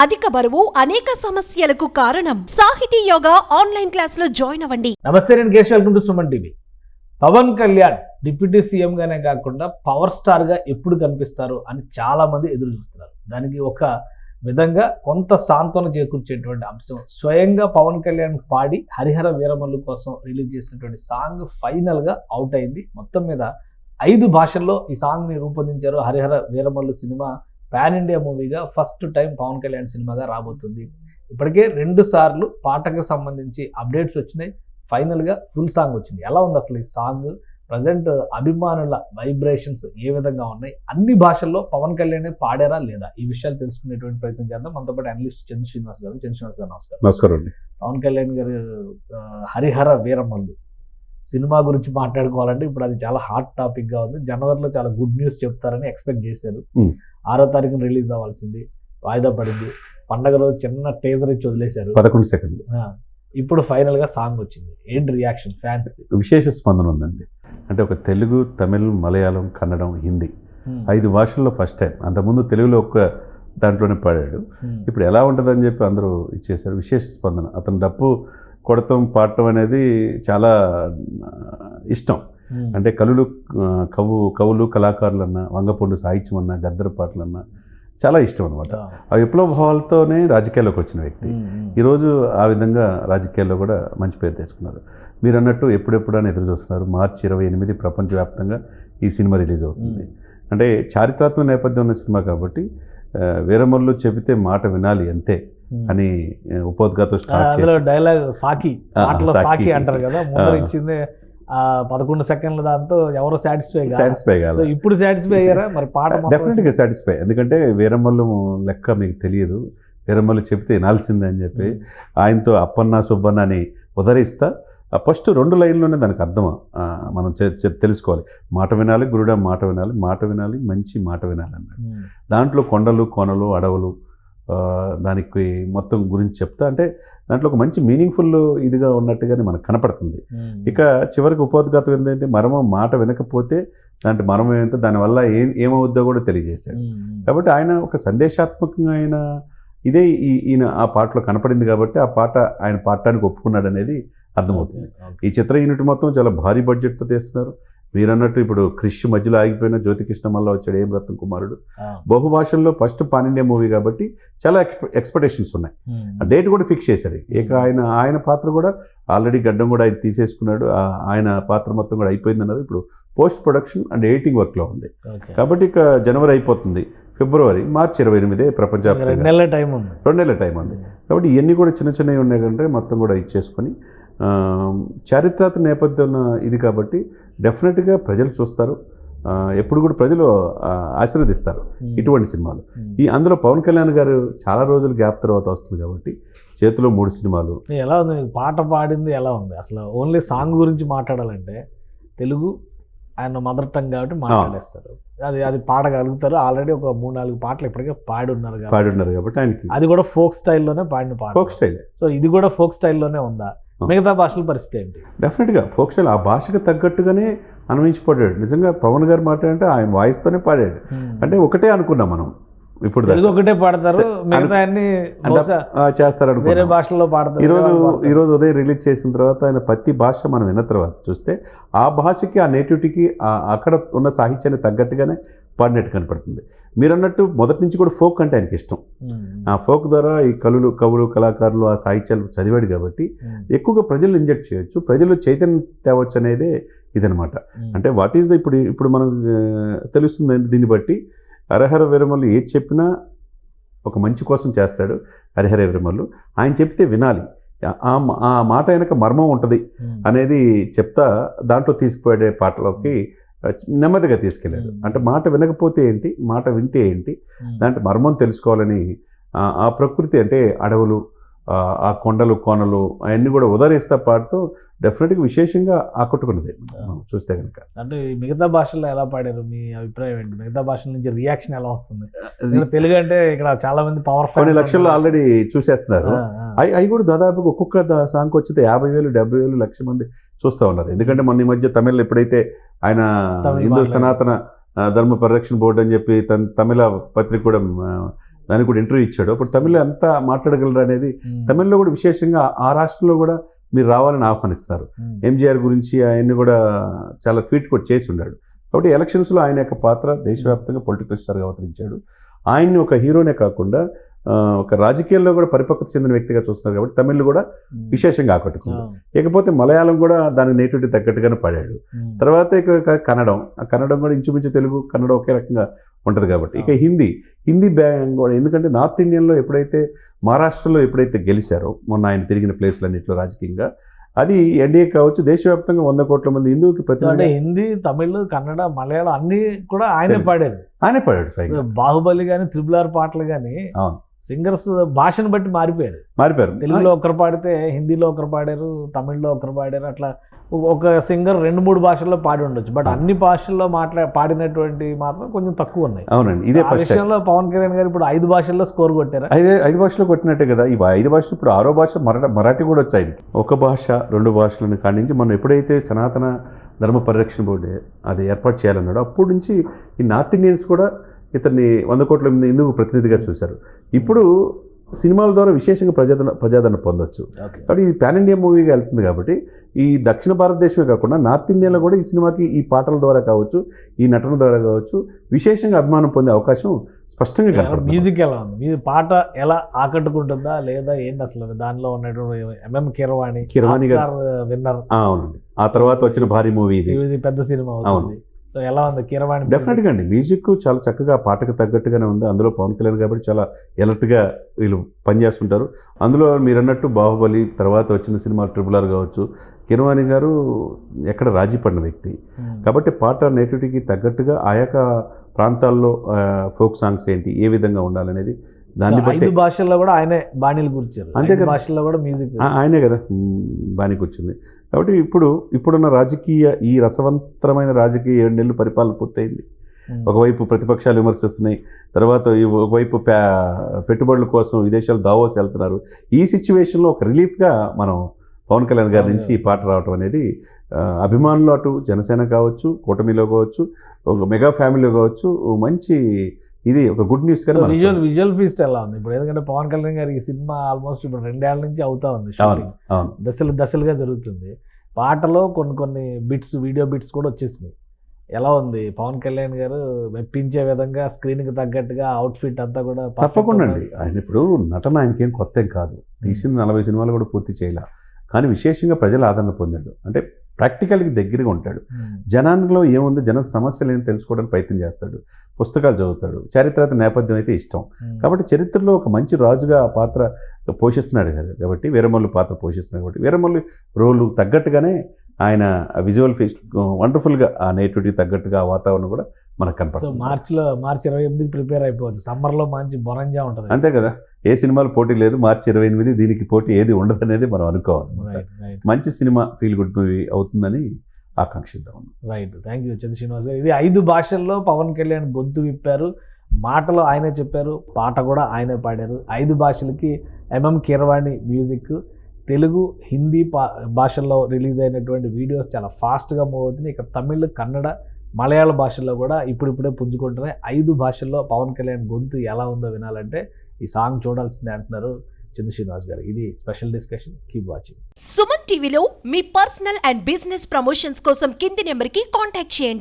అధిక బరువు అనేక సమస్యలకు కారణం. సాహితీ యోగా ఆన్లైన్ క్లాసులో జాయిన్ అవ్వండి. నమస్తే, నేను Keshav. Welcome to Suman TV. Pawan Kalyan deputy CM గానే కాకుండా పవర్ స్టార్ గా ఎప్పుడు కనిపిస్తారు అని చాలా మంది ఎదురు చూస్తున్నారు. దానికి ఒక విధంగా కొంత సాంత్వన చేకూర్చేటువంటి అంశం స్వయంగా పవన్ కళ్యాణ్ పాడి హరిహర వీరమల్లు కోసం రిలీజ్ చేసినటువంటి సాంగ్ ఫైనల్ గా అవుట్ అయింది. మొత్తం మీద 5 భాషల్లో ఈ సాంగ్ ని రూపొందించారు. Harihara Veeramallu cinema pan India మూవీగా ఫస్ట్ టైం పవన్ కళ్యాణ్ సినిమాగా రాబోతుంది. ఇప్పటికే 2 సార్లు పాటకు సంబంధించి అప్డేట్స్ వచ్చినాయి. ఫైనల్గా ఫుల్ సాంగ్ వచ్చింది. ఎలా ఉంది అసలు ఈ సాంగ్? ప్రజెంట్ అభిమానుల వైబ్రేషన్స్ ఏ విధంగా ఉన్నాయి? అన్ని భాషల్లో పవన్ కళ్యాణ్ పాడారా లేదా? ఈ విషయాలు తెలుసుకునేటువంటి ప్రయత్నం చేద్దాం. మనతో పాటు అనలిస్ట్ చంద్ర శ్రీనివాస్ గారు. నమస్కారం. నమస్కారం అండి. పవన్ కళ్యాణ్ గారు హరిహర వీరమల్లు సినిమా గురించి మాట్లాడుకోవాలంటే ఇప్పుడు అది చాలా హాట్ టాపిక్ గా ఉంది. జనవరిలో చాలా గుడ్ న్యూస్ చెప్తారని ఎక్స్పెక్ట్ చేశారు. 6వ తారీఖున రిలీజ్ అవ్వాల్సింది వాయిదా పడింది. పండగ రోజు చిన్న టీజర్ ఇచ్చి వదిలేశారు, 11 సెకండ్లు. ఇప్పుడు ఫైనల్ గా సాంగ్ వచ్చింది. ఏంటి రియాక్షన్ ఫ్యాన్స్? విశేష స్పందన ఉందండి. అంటే ఒక తెలుగు, తమిళ్, మలయాళం, కన్నడం, హిందీ 5 భాషల్లో ఫస్ట్ టైం. అంతకుముందు తెలుగులో ఒక్క దాంట్లోనే పాడాడు. ఇప్పుడు ఎలా ఉంటుందని చెప్పి అందరూ ఇచ్చేశారు. విశేష స్పందన. అతను డప్పు కొడతాం, పాడటం అనేది చాలా ఇష్టం. అంటే కవులు కళాకారులన్నా, వంగపొండు సాహిత్యం అన్నా, గద్దర పాటలన్నా చాలా ఇష్టం అనమాట. ఆ విప్లవ భావాలతోనే రాజకీయాల్లోకి వచ్చిన వ్యక్తి ఈరోజు ఆ విధంగా రాజకీయాల్లో కూడా మంచి పేరు తెచ్చుకున్నారు. మీరు అన్నట్టు ఎప్పుడెప్పుడు అని ఎదురు చూస్తున్నారు. మార్చి 28 ప్రపంచవ్యాప్తంగా ఈ సినిమా రిలీజ్ అవుతుంది. అంటే చారిత్రాత్మక నేపథ్యం ఉన్న సినిమా కాబట్టి వీరమల్లు చెబితే మాట వినాలి అంతే అని ఉపోద్ఘాతం స్టార్ట్ చేసి డైలాగ్ సాకి అంటారు కదా, ముందర ఇచ్చింది 11 సెకండ్ల. దాంతో ఎవరో సాటిస్ఫై కాదు. ఇప్పుడు సాటిస్ఫై అయ్యారా మరి? పాట డెఫినెట్గా సాటిస్ఫై. ఎందుకంటే వీరమల్లు లెక్క మీకు తెలియదు. వీరమల్లు చెప్తే వినాల్సిందే అని చెప్పి ఆయనతో అప్పన్న సుబ్బన్న అని ఉదరిస్తా ఫస్ట్ 2 లైన్లోనే దానికి అర్థం మనం తెలుసుకోవాలి. మాట వినాలి గురుడా, మాట వినాలి, మాట వినాలి, మంచి మాట వినాలి అన్నాడు. దాంట్లో కొండలు, కోనలు, అడవులు, దానికి మొత్తం గురించి చెప్తా అంటే దాంట్లో ఒక మంచి మీనింగ్ఫుల్ ఇదిగా ఉన్నట్టుగానే మనకు కనపడుతుంది. ఇక చివరికి ఉపోద్ఘాతం ఏంటంటే మర్మం, మాట వినకపోతే దాంట్లో మర్మం ఏంటో, దానివల్ల ఏమవుద్దో కూడా తెలియజేశాడు. కాబట్టి ఆయన ఒక సందేశాత్మకమైన ఇదే ఈయన ఆ పాటలో కనపడింది. కాబట్టి ఆ పాట ఆయన పాడటానికి ఒప్పుకున్నాడు అనేది అర్థమవుతుంది. ఈ చిత్ర యూనిట్ మొత్తం చాలా భారీ బడ్జెట్తో తీస్తున్నారు. మీరు అన్నట్టు ఇప్పుడు క్రిష్ మధ్యలో ఆగిపోయిన జ్యోతికృష్ణ మళ్ళీ వచ్చాడు, ఏం రత్న కుమారుడు. బహుభాషల్లో ఫస్ట్ పాన్ ఇండియా మూవీ కాబట్టి చాలా ఎక్స్పెక్టేషన్స్ ఉన్నాయి. ఆ డేట్ కూడా ఫిక్స్ చేశారు. ఇక ఆయన పాత్ర కూడా ఆల్రెడీ గడ్డం కూడా ఆయన తీసేసుకున్నాడు. ఆయన పాత్ర మొత్తం కూడా అయిపోయిందన్నారు. ఇప్పుడు పోస్ట్ ప్రొడక్షన్ అండ్ ఎడిటింగ్ వర్క్లో ఉంది. కాబట్టి ఇక జనవరి అయిపోతుంది, ఫిబ్రవరి, మార్చి 28 ప్రపంచవ్యాప్తంగా 2 నెలల టైం ఉంది. కాబట్టి ఇవన్నీ కూడా చిన్నవి ఉన్నాయి కంటే మొత్తం కూడా ఇచ్చేసుకొని చారిత్రాత్మక నేపథ్యం ఇది కాబట్టి డెఫినెట్గా ప్రజలు చూస్తారు. ఎప్పుడు కూడా ప్రజలు ఆశీర్వదిస్తారు ఇటువంటి సినిమాలు. అందులో పవన్ కళ్యాణ్ గారు చాలా రోజులు గ్యాప్ తర్వాత వస్తుంది కాబట్టి చేతిలో 3 సినిమాలు. ఎలా ఉంది పాట పాడింది? ఎలా ఉంది అసలు? ఓన్లీ సాంగ్ గురించి మాట్లాడాలంటే తెలుగు ఆయన మదర్ టంగ్ కాబట్టి మాట్లాడేస్తారు. అది పాడగలుగుతారు. ఆల్రెడీ ఒక 3-4 పాటలు ఇప్పటికే పాడున్నారు కాబట్టి ఆయనకి అది కూడా ఫోక్ స్టైల్లోనే పాడిన పాట. Folk style. సో ఇది కూడా ఫోక్ స్టైల్లోనే ఉందా? మిగతా భాషల పరిస్థితి ఏంటి? డెఫినెట్గా ఫోక్ స్టైల్. ఆ భాషకు తగ్గట్టుగానే అన్వయించిపోయాడు. నిజంగా పవన్ గారు మాట్లాడంటే ఆయన వాయిస్తోనే పాడాడు. అంటే ఒకటే అనుకున్నాం మనం. ఇప్పుడు ఒకటే పాడతారు, చేస్తారు వేరే భాషల్లో పాడతారు. ఈరోజు ఉదయం రిలీజ్ చేసిన తర్వాత ఆయన ప్రతి భాష మనం విన్న తర్వాత చూస్తే ఆ భాషకి, ఆ నేటివిటీకి, అక్కడ ఉన్న సాహిత్యాన్ని తగ్గట్టుగానే పాడినట్టు కనపడుతుంది. మీరు అన్నట్టు మొదటి నుంచి కూడా ఫోక్ అంటే ఆయనకి ఇష్టం. ఆ ఫోక్ ద్వారా ఈ కవులు కళాకారులు ఆ సాహిత్యాలు చదివాడు కాబట్టి ఎక్కువగా ప్రజలు ఇంజెక్ట్ చేయొచ్చు, ప్రజలు చైతన్యం తేవచ్చు అనేదే ఇదనమాట. అంటే వాట్ ఈజ్ ఇప్పుడు మనం తెలుస్తుంది దీన్ని బట్టి హరిహర వీరమల్లు ఏది చెప్పినా ఒక మంచి కోసం చేస్తాడు. హరిహర వీరమల్లు ఆయన చెప్తే వినాలి, ఆ మాట వెనక మర్మం ఉంటుంది అనేది చెప్తా దాంట్లో తీసుకుపోయే పాటలోకి నెమ్మదిగా తీసుకెళ్ళాడు. అంటే మాట వినకపోతే ఏంటి, మాట వింటే ఏంటి, దాంట్లో మర్మం తెలుసుకోవాలని ఆ ప్రకృతి అంటే అడవులు, ఆ కొండలు కోనలు అవన్నీ కూడా ఉదరిస్తా పాడుతూ డెఫినెట్గా విశేషంగా ఆకట్టుకున్నది చూస్తే కనుక. అంటే మిగతా భాషల్లో ఎలా పాడారు? మీ అభిప్రాయం ఏంటి? మిగతా భాషల నుంచి రియాక్షన్ ఎలా వస్తుంది? తెలుగు అంటే ఇక్కడ చాలా మంది పవర్ఫుల్ 10 లక్షల్లో ఆల్రెడీ చూసేస్తున్నారు. అవి కూడా దాదాపుగా ఒక్కొక్క సాంగ్ వచ్చితే 50,000, 70,000, 1,00,000 మంది చూస్తూ ఉన్నారు. ఎందుకంటే మొన్న ఈ మధ్య తమిళ్ ఎప్పుడైతే ఆయన హిందూ సనాతన ధర్మ పరిరక్షణ బోర్డు అని చెప్పి తమిళ పత్రిక కూడా దానికి కూడా ఇంటర్వ్యూ ఇచ్చాడు. అప్పుడు తమిళ్లో ఎంత మాట్లాడగలరు అనేది, తమిళ్లో కూడా విశేషంగా ఆ రాష్ట్రంలో కూడా మీరు రావాలని ఆహ్వానిస్తారు. ఎంజీఆర్ గురించి ఆయన్ని కూడా చాలా ట్వీట్ కూడా చేసి ఉన్నాడు. కాబట్టి ఎలక్షన్స్లో ఆయన యొక్క పాత్ర దేశవ్యాప్తంగా పొలిటికల్ స్టార్గా అవతరించాడు. ఆయన్ని ఒక హీరోనే కాకుండా ఒక రాజకీయాల్లో కూడా పరిపక్వత చెందిన వ్యక్తిగా చూస్తున్నారు కాబట్టి తమిళ్లు కూడా విశేషంగా ఆకట్టుకుంది. ఇకపోతే మలయాళం కూడా దాని నేటివిటీ తగ్గట్టుగానే పాడాడు. తర్వాత ఇక కన్నడం కూడా ఇంచుమించు తెలుగు కన్నడ ఒకే రకంగా ఉంటుంది కాబట్టి ఇక హిందీ బ్యాంగ్ కూడా, ఎందుకంటే నార్త్ ఇండియన్లో ఎప్పుడైతే మహారాష్ట్రలో ఎప్పుడైతే గెలిచారో మొన్న ఆయన తిరిగిన ప్లేస్లన్నింటిలో రాజకీయంగా, అది ఎన్డీఏ కావచ్చు, దేశవ్యాప్తంగా 100 కోట్ల మంది హిందువుకి అంటే హిందీ, తమిళ్, కన్నడ, మలయాళం అన్ని కూడా ఆయనే పాడారు. బాహుబలి కానీ, RRR పాటలు కానీ సింగర్స్ భాషను బట్టి మారిపోయారు. తెలుగులో ఒకరు పాడితే హిందీలో ఒకరు పాడారు, తమిళ్లో ఒకరు పాడారు. అట్లా ఒక సింగర్ 2-3 భాషల్లో పాడి ఉండొచ్చు. బట్ అన్ని భాషల్లో పాడినటువంటి మాత్రం కొంచెం తక్కువ ఉన్నాయి. అవునండి, ఇదే విషయంలో పవన్ కళ్యాణ్ గారు ఇప్పుడు 5 భాషల్లో స్కోర్ కొట్టారు. 5 భాషలో కొట్టినట్టే కదా. ఈ 5 భాషలు ఇప్పుడు 6వ భాష మరాఠీ కూడా వచ్చాయి. ఒక భాష 2 భాషలను కాడించి మనం ఎప్పుడైతే సనాతన ధర్మ పరిరక్షణ బోర్డు అది ఏర్పాటు చేయాలన్నాడో అప్పటి నుంచి ఈ నార్త్ ఇండియన్స్ కూడా ఇతన్ని 100 కోట్ల మంది ఎందుకు ప్రతినిధిగా చూశారు. ఇప్పుడు సినిమాల ద్వారా విశేషంగా ప్రజాదరణ పొందొచ్చు. కాబట్టి ఇది పాన్ ఇండియా మూవీగా వెళ్తుంది కాబట్టి ఈ దక్షిణ భారతదేశమే కాకుండా నార్త్ ఇండియాలో కూడా ఈ సినిమాకి ఈ పాటల ద్వారా కావచ్చు, ఈ నటన ద్వారా కావచ్చు, విశేషంగా అభిమానం పొందే అవకాశం స్పష్టంగా కనపడుతుంది. మ్యూజిక్ ఎలా ఉంది, మీ పాట ఎలా ఆకట్టుకుంటుందా లేదా ఏంటి అసలు? దానిలో ఉన్నటువంటి కీరవాణి గారు విన్నర్. అవునండి, ఆ తర్వాత వచ్చిన భారీ మూవీ ఇది పెద్ద సినిమా అవుతుంది. సో ఎలా ఉంది కీరవాణి? డెఫినెట్గా అండి, మ్యూజిక్ చాలా చక్కగా పాటకు తగ్గట్టుగానే ఉంది. అందులో పవన్ కళ్యాణ్ కాబట్టి చాలా ఎలర్ట్గా వీళ్ళు పనిచేస్తుంటారు. అందులో మీరు అన్నట్టు బాహుబలి తర్వాత వచ్చిన సినిమా RRR కావచ్చు, కీరవాణి గారు ఎక్కడ రాజీ పడిన వ్యక్తి కాబట్టి పాట నేటివిటీకి తగ్గట్టుగా ఆయా ప్రాంతాల్లో ఫోక్ సాంగ్స్ ఏంటి, ఏ విధంగా ఉండాలనేది దాన్ని బట్టి 5 భాషల్లో కూడా ఆయనే బాణీలు కూర్చారు. అంతే కదా, భాషల్లో కూడా మ్యూజిక్ ఆయనే కదా బాణీ కూర్చుంది. కాబట్టి ఇప్పుడున్న ఈ రసవంతరమైన రాజకీయ 7 నెలలు పరిపాలన పూర్తయింది. ఒకవైపు ప్రతిపక్షాలు విమర్శిస్తున్నాయి, తర్వాత ఒకవైపు పెట్టుబడుల కోసం విదేశాలు దావోస్ వెళ్తున్నారు. ఈ సిచ్యువేషన్లో ఒక రిలీఫ్గా మనం పవన్ కళ్యాణ్ గారి నుంచి ఈ పాట రావటం అనేది అభిమానులు అటు జనసేన కావచ్చు, కూటమిలో కావచ్చు, ఒక మెగా ఫ్యామిలీలో కావచ్చు, మంచి ఇది ఒక గుడ్ న్యూస్. కానీ విజువల్ ఫీస్ట్ ఎలా ఉంది ఇప్పుడు? ఎందుకంటే పవన్ కళ్యాణ్ గారి ఈ సినిమా ఆల్మోస్ట్ ఇప్పుడు 2 ఏళ్ల నుంచి అవుతా ఉంది, దశలుగా జరుగుతుంది. పాటలో కొన్ని వీడియో బిట్స్ కూడా వచ్చేసినాయి. ఎలా ఉంది పవన్ కళ్యాణ్ గారు మెప్పించే విధంగా స్క్రీన్కి తగ్గట్టుగా అవుట్ఫిట్ అంతా కూడా? తప్పకుండా అండి, ఆయన ఇప్పుడు నటన ఆయనకేం కొత్త ఏం కాదు. తీసిన 40 సినిమాలు కూడా పూర్తి చేయాల, కానీ విశేషంగా ప్రజల ఆదరణ పొందాడు. అంటే ప్రాక్టికల్కి దగ్గరగా ఉంటాడు. జనాల్లో ఏముంది, జన సమస్యలు ఏం తెలుసుకోవడానికి ప్రయత్నం చేస్తాడు, పుస్తకాలు చదువుతాడు, చారిత్రక నేపథ్యం అయితే ఇష్టం. కాబట్టి చరిత్రలో ఒక మంచి రాజుగా ఆ పాత్ర పోషిస్తున్నాడు కదా. కాబట్టి వీరమల్లు పాత్ర పోషిస్తున్నాడు కాబట్టి వీరమల్లు రోలు తగ్గట్టుగానే ఆయన విజువల్ ఫీస్ట్ వండర్ఫుల్గా ఆ నేటివిటీ తగ్గట్టుగా వాతావరణం కూడా మనకు కనపడుతుంది. మార్చి 28 ప్రిపేర్ అయిపోవచ్చు. సమ్మర్లో మంచి బొరంజా ఉంటుంది. అంతే కదా, ఏ సినిమాలు పోటీ లేదు. మార్చి 28 దీనికి పోటీ ఏది ఉండదు అనేది మనం అనుకోవాలి. మంచి సినిమా, ఫీల్ గుడ్ మూవీ అవుతుందని ఆకాంక్షిద్దాం. రైట్, థ్యాంక్ యూ చంద్ర శ్రీనివాస్ గారు. ఇది 5 భాషల్లో పవన్ కళ్యాణ్ గొంతు విప్పారు, మాటలు ఆయనే చెప్పారు, పాట కూడా ఆయనే పాడారు. 5 భాషలకి కీరవాణి మ్యూజిక్. తెలుగు, హిందీ భాషల్లో రిలీజ్ అయినటువంటి వీడియోస్ చాలా ఫాస్ట్గా మూవ్ అవుతుంది. ఇక తమిళ్, కన్నడ, మలయాళ భాషల్లో కూడా ఇప్పుడిప్పుడే పుంజుకుంటున్నాయి. 5 భాషల్లో పవన్ కళ్యాణ్ గొంతు ఎలా ఉందో వినాలంటే ఈ సాంగ్ చూడాల్సిందే అంటున్నారు చంద్ర శ్రీనివాస్ గారు. ఇది special discussion. Keep watching. Suman టీవీలో మీ పర్సనల్ అండ్ బిజినెస్ ప్రమోషన్స్ కోసం కింది నెంబర్కి కాంటాక్ట్ చేయండి.